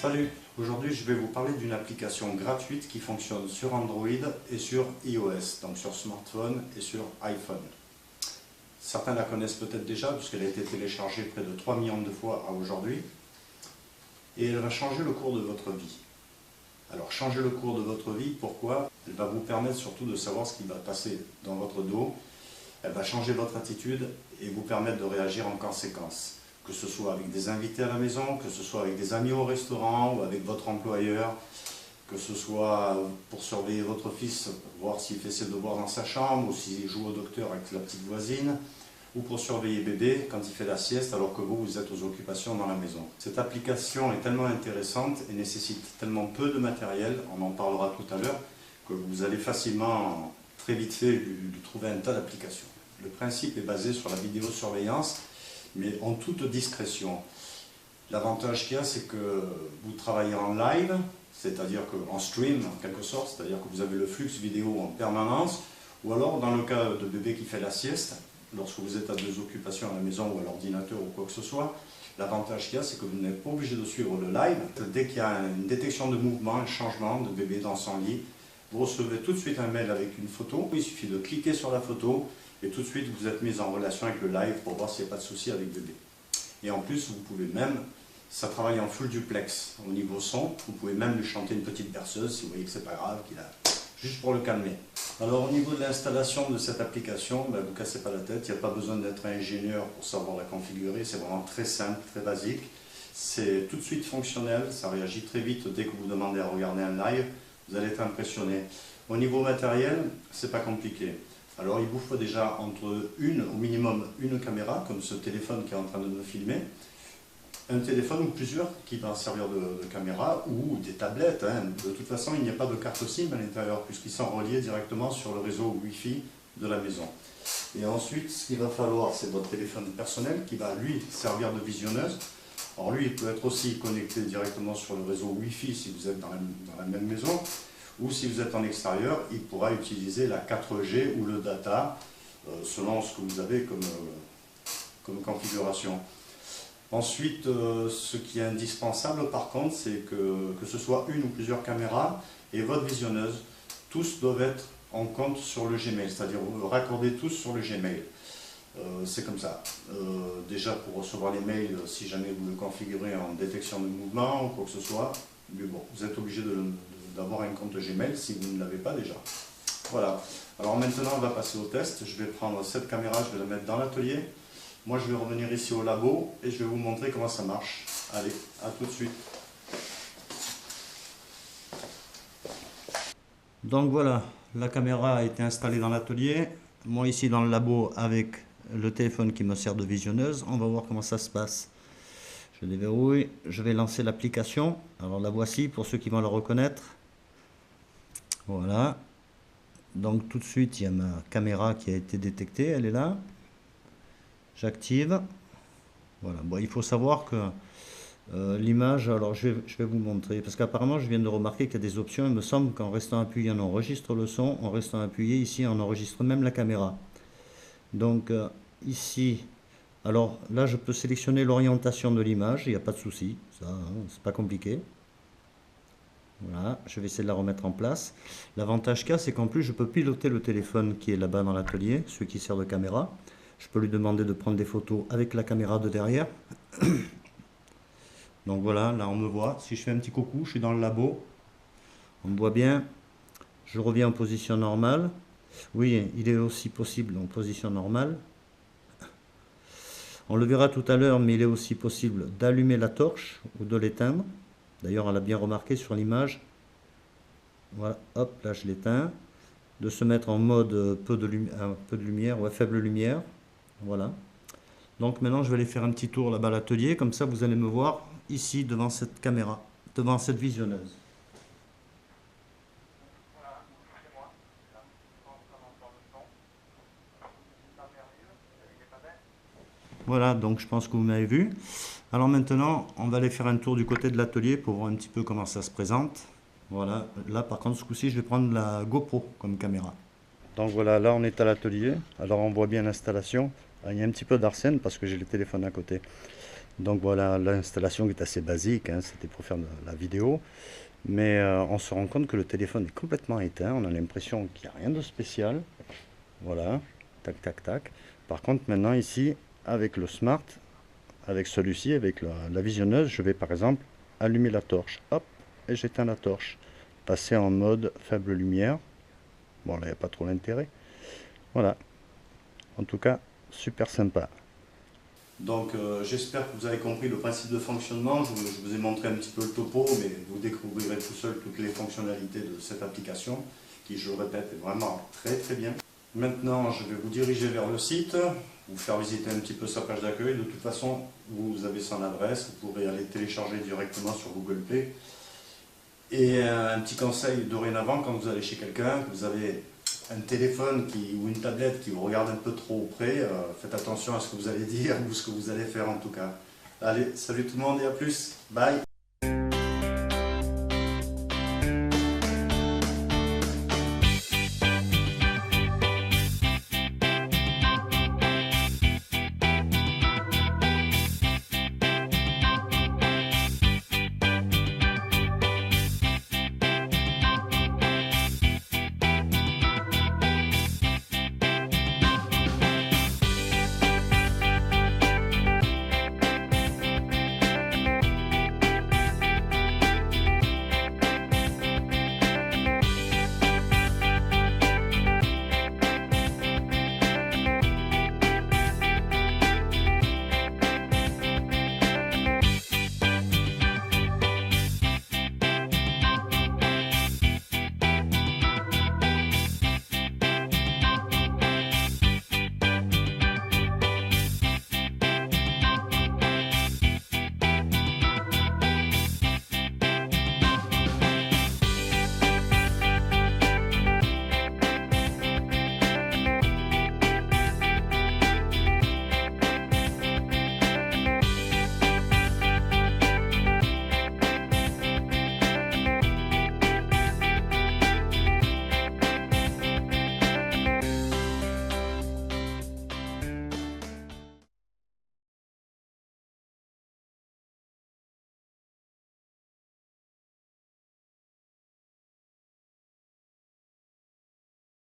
Salut, aujourd'hui je vais vous parler d'une application gratuite qui fonctionne sur Android et sur iOS, donc sur smartphone et sur iPhone. Certains la connaissent peut-être déjà puisqu'elle a été téléchargée près de 3 millions de fois à aujourd'hui et elle va changer le cours de votre vie. Alors changer le cours de votre vie, pourquoi? Elle va vous permettre surtout de savoir ce qui va passer dans votre dos, elle va changer votre attitude et vous permettre de réagir en conséquence. Que ce soit avec des invités à la maison, que ce soit avec des amis au restaurant ou avec votre employeur, que ce soit pour surveiller votre fils, voir s'il fait ses devoirs dans sa chambre ou s'il joue au docteur avec la petite voisine, ou pour surveiller bébé quand il fait la sieste alors que vous êtes aux occupations dans la maison. Cette application est tellement intéressante et nécessite tellement peu de matériel, on en parlera tout à l'heure, que vous allez facilement, très vite fait, lui trouver un tas d'applications. Le principe est basé sur la vidéosurveillance, mais en toute discrétion. L'avantage qu'il y a, c'est que vous travaillez en live, c'est-à-dire en stream en quelque sorte, c'est-à-dire que vous avez le flux vidéo en permanence, ou alors dans le cas de bébé qui fait la sieste, lorsque vous êtes à deux occupations à la maison ou à l'ordinateur ou quoi que ce soit, l'avantage qu'il y a, c'est que vous n'êtes pas obligé de suivre le live. Dès qu'il y a une détection de mouvement, un changement de bébé dans son lit, vous recevez tout de suite un mail avec une photo, il suffit de cliquer sur la photo, et tout de suite vous êtes mis en relation avec le live pour voir s'il n'y a pas de souci avec bébé. Et en plus, vous pouvez même, ça travaille en full duplex au niveau son, vous pouvez même lui chanter une petite berceuse si vous voyez que c'est pas grave, juste pour le calmer. Alors au niveau de l'installation de cette application, vous ne vous cassez pas la tête, il n'y a pas besoin d'être ingénieur pour savoir la configurer, c'est vraiment très simple, très basique. C'est tout de suite fonctionnel, ça réagit très vite dès que vous demandez à regarder un live, vous allez être impressionné. Au niveau matériel, c'est pas compliqué. Alors il vous faut déjà au minimum une caméra, comme ce téléphone qui est en train de me filmer, un téléphone ou plusieurs qui va servir de caméra, ou des tablettes. De toute façon, il n'y a pas de carte SIM à l'intérieur, puisqu'ils sont reliés directement sur le réseau Wi-Fi de la maison. Et ensuite, ce qu'il va falloir, c'est votre téléphone personnel qui va, lui, servir de visionneuse. Alors lui, il peut être aussi connecté directement sur le réseau Wi-Fi si vous êtes dans la même maison, ou si vous êtes en extérieur, il pourra utiliser la 4G ou le data, selon ce que vous avez comme configuration. Ensuite, ce qui est indispensable par contre, c'est que ce soit une ou plusieurs caméras et votre visionneuse, tous doivent être en compte sur le Gmail, c'est-à-dire vous raccordez tous sur le Gmail. C'est comme ça. Déjà pour recevoir les mails, si jamais vous le configurez en détection de mouvement ou quoi que ce soit, mais bon, vous êtes obligé d'avoir un compte Gmail si vous ne l'avez pas déjà. Voilà. Alors maintenant, on va passer au test. Je vais prendre cette caméra, je vais la mettre dans l'atelier. Moi, je vais revenir ici au labo et je vais vous montrer comment ça marche. Allez, à tout de suite. Donc voilà, la caméra a été installée dans l'atelier. Moi ici dans le labo avec le téléphone qui me sert de visionneuse. On va voir comment ça se passe. Je déverrouille, je vais lancer l'application. Alors la voici pour ceux qui vont la reconnaître. Voilà. Donc tout de suite, il y a ma caméra qui a été détectée, elle est là. J'active. Voilà. Bon, il faut savoir que l'image, alors je vais vous montrer, parce qu'apparemment je viens de remarquer qu'il y a des options. Il me semble qu'en restant appuyé, on enregistre le son. En restant appuyé, ici, on enregistre même la caméra. Donc ici, alors là, je peux sélectionner l'orientation de l'image, il n'y a pas de souci, ça, c'est pas compliqué. Voilà, je vais essayer de la remettre en place. L'avantage qu'il y a, c'est qu'en plus, je peux piloter le téléphone qui est là-bas dans l'atelier, celui qui sert de caméra. Je peux lui demander de prendre des photos avec la caméra de derrière. Donc voilà, là on me voit. Si je fais un petit coucou, je suis dans le labo. On me voit bien. Je reviens en position normale. Oui, il est aussi possible en position normale. On le verra tout à l'heure, mais il est aussi possible d'allumer la torche ou de l'éteindre. D'ailleurs, on l'a bien remarqué sur l'image. Voilà, hop, là je l'éteins. De se mettre en mode peu de lumière, ouais, faible lumière. Voilà. Donc maintenant, je vais aller faire un petit tour là-bas à l'atelier. Comme ça, vous allez me voir ici devant cette caméra, devant cette visionneuse. Voilà, donc je pense que vous m'avez vu. Alors maintenant, on va aller faire un tour du côté de l'atelier pour voir un petit peu comment ça se présente. Voilà, là par contre, ce coup-ci, je vais prendre la GoPro comme caméra. Donc voilà, là on est à l'atelier. Alors on voit bien l'installation. Il y a un petit peu d'arsène parce que j'ai le téléphone à côté. Donc voilà l'installation qui est assez basique, hein, c'était pour faire de la vidéo. Mais on se rend compte que le téléphone est complètement éteint, on a l'impression qu'il n'y a rien de spécial. Voilà, tac tac tac. Par contre maintenant ici, avec le Smart, avec celui-ci, avec la visionneuse, je vais par exemple allumer la torche. Hop, et j'éteins la torche. Passer en mode faible lumière. Bon là, il n'y a pas trop l'intérêt. Voilà. En tout cas, super sympa. Donc j'espère que vous avez compris le principe de fonctionnement. Je vous ai montré un petit peu le topo, mais vous découvrirez tout seul toutes les fonctionnalités de cette application, qui, je le répète, est vraiment très très bien. Maintenant, je vais vous diriger vers le site, vous faire visiter un petit peu sa page d'accueil. De toute façon, vous avez son adresse, vous pourrez aller télécharger directement sur Google Play. Et un petit conseil dorénavant, quand vous allez chez quelqu'un, que vous avez un téléphone ou une tablette qui vous regarde un peu trop près, faites attention à ce que vous allez dire ou ce que vous allez faire en tout cas. Allez, salut tout le monde et à plus, bye!